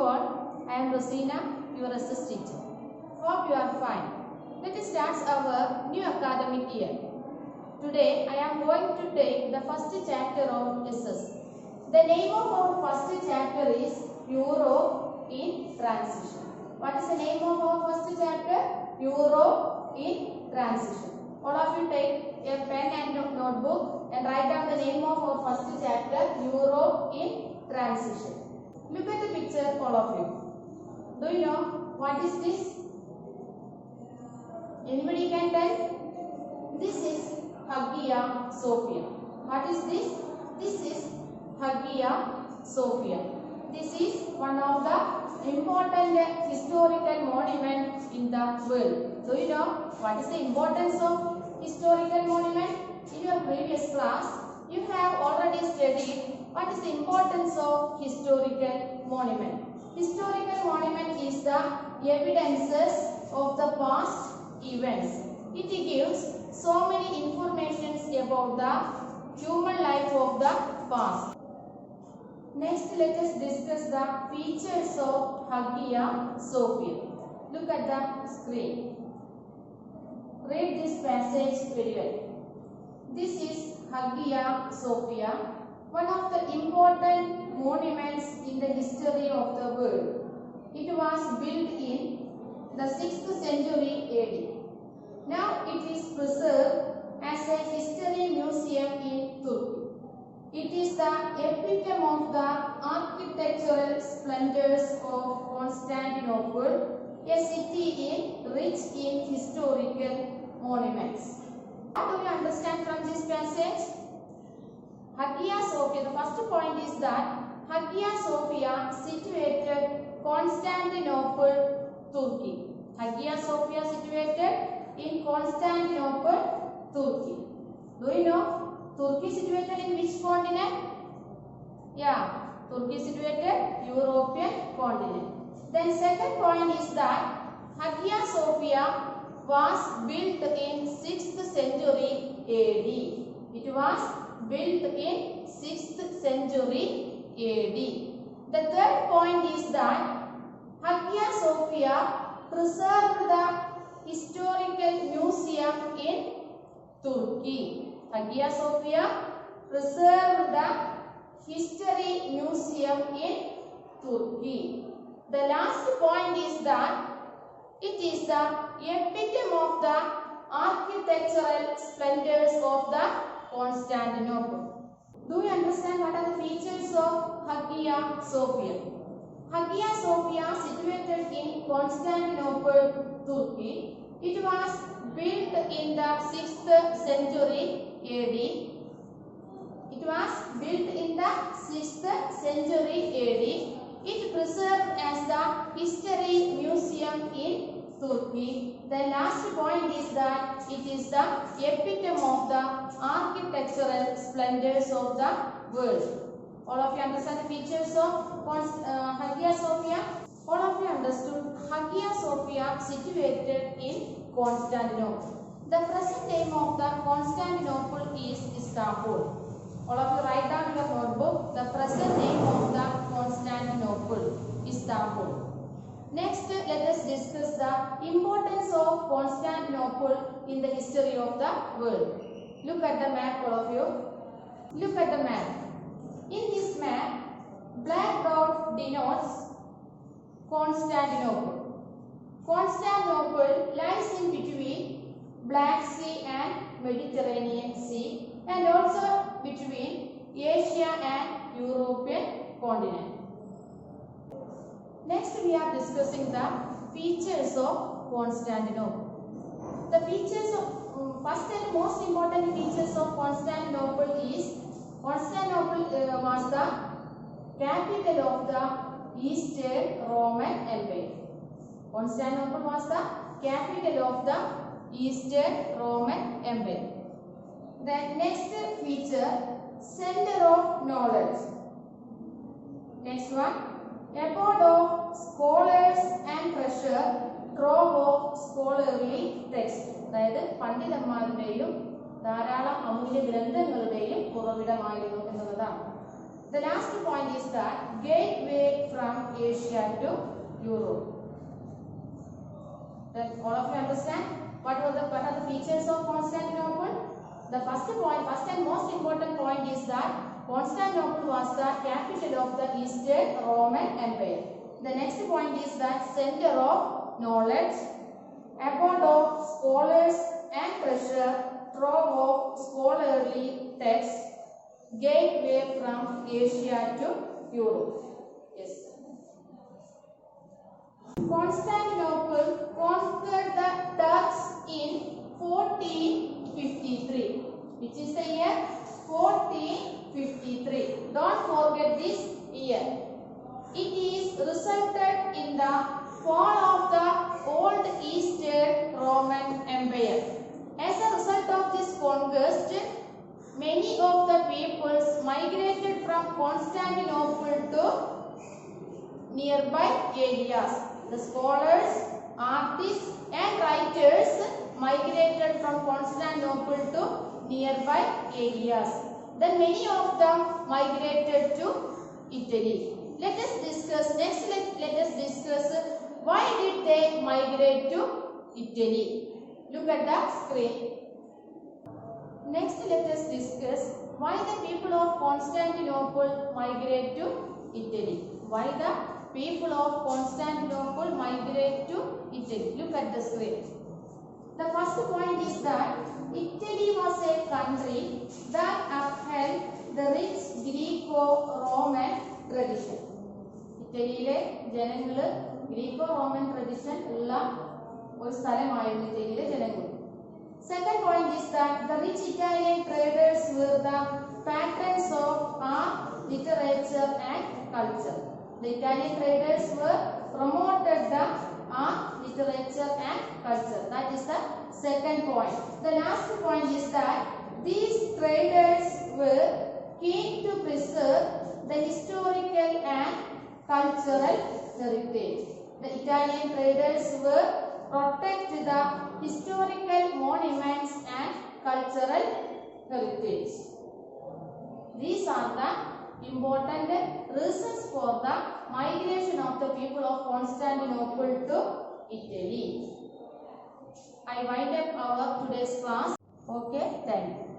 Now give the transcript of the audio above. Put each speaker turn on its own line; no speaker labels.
all, I am Rosina, your SS teacher. Hope you are fine. Let us start our new academic year. Today I am going to take the first chapter of SS. The name of our first chapter is Europe in Transition. What is the name of our first chapter? Europe in Transition. All of you take a pen and a notebook and write down the name of our first chapter, Europe in Transition. Look at the picture, all of you. Do you know what is this? Anybody can tell? This is Hagia Sophia. What is this? This is Hagia Sophia. This is one of the important historical monuments in the world. Do you know what is the importance of historical monument? In your previous class, you have already studied what is the importance of historical monument. Historical monument is the evidences of the past events. It gives so many informations about the human life of the past. Next, let us discuss the features of Hagia Sophia. Look at the screen. Read this passage very well. This is Hagia Sophia, one of the important monuments in the history of the world. It was built in the 6th century AD. Now it is preserved as a history museum in Turkey. It is the epitome of the architectural splendors of Constantinople, a city rich in historical monuments. What do you understand from this passage? Hagia Sophia, the first point is that Hagia Sophia situated Constantinople, Turkey. Hagia Sophia situated in Constantinople, Turkey. Do you know Turkey situated in which continent? Yeah, Turkey situated European continent. Then second point is that Hagia Sophia was built in 6th century AD. It was built in 6th century AD. The third point is that Hagia Sophia preserved the historical museum in Turkey. Hagia Sophia preserved the history museum in Turkey. The last point is that it is the epitome of the architectural splendors of the Constantinople. Do you understand what are the features of Hagia Sophia? Hagia Sophia situated in Constantinople, Turkey. It was built in the 6th century AD. It was built in the 6th century AD. It preserved as the history museum in Turkey. The last point is that it is the epitome of the architectural splendors of the world. All of you understand the features of Hagia Sophia? All of you understood Hagia Sophia situated in Constantinople. The present name of the Constantinople is Istanbul. All of you write down your notebook. The present name of the Constantinople, Istanbul. Next, let us discuss the importance of Constantinople in the history of the world. Look at the map, all of you. Look at the map. In this map, black dot denotes Constantinople. Constantinople lies in between Black Sea and Mediterranean Sea, and also between Asia and European continent. Next, we are discussing the features of Constantinople. The features of first and most important features of Constantinople is Constantinople was the capital of the Eastern Roman Empire. Constantinople was the capital of the Eastern Roman Empire. The next feature, center of knowledge. Next one, abode of scholars and treasure trove of scholarly text. അതായത് പണ്ഡിതന്മാരുടെയും ധാരാളം അമൂല്യ ഗ്രന്ഥങ്ങളുടെയും ഉറവിടമായിരുന്നു എന്നുള്ളതാണ്. The last point is that gateway from from Asia to Europe. Then all of you understand what are the features of Constantinople? The first and most important point is that Constantinople was the capital of the Eastern Roman Empire. The next point is that center of knowledge, abode of scholars and treasure, trove of scholarly texts, gateway from Asia to Europe. Yes. Constantinople conquered the Turks in 1453. Which is the year? 1453. Don't forget this year. It is resulted in the fall of the old Eastern Roman Empire. As a result of this conquest, many of the peoples migrated from Constantinople to nearby areas. The scholars, artists and writers migrated from Constantinople to nearby areas. Then many of them migrated to Italy. Let us discuss next. Let us discuss why did they migrate to Italy. Look at the screen. Next, let us discuss why the people of Constantinople migrate to Italy. Why the people of Constantinople migrate to Italy. Look at the screen. The first point is that Italy was a country that upheld the rich Greco-Roman tradition. ഇറ്റലിയിലെ ജനങ്ങൾ Greco Roman tradition ഉള്ള ഒരു സ്ഥലമായിരുന്നു ഇറ്റലിയിലെ ജനങ്ങൾ. Second point is that the rich Italian traders were the patrons of art, literature and culture. The Italian traders were promoted the art, literature and culture. That is the second point. The last point is that these traders were keen to preserve the historical and cultural heritage. The Italian traders were protect the historical monuments and cultural heritage. These are the important reasons for the migration of the people of Constantinople to Italy. I wind up our today's class. Okay, thank you.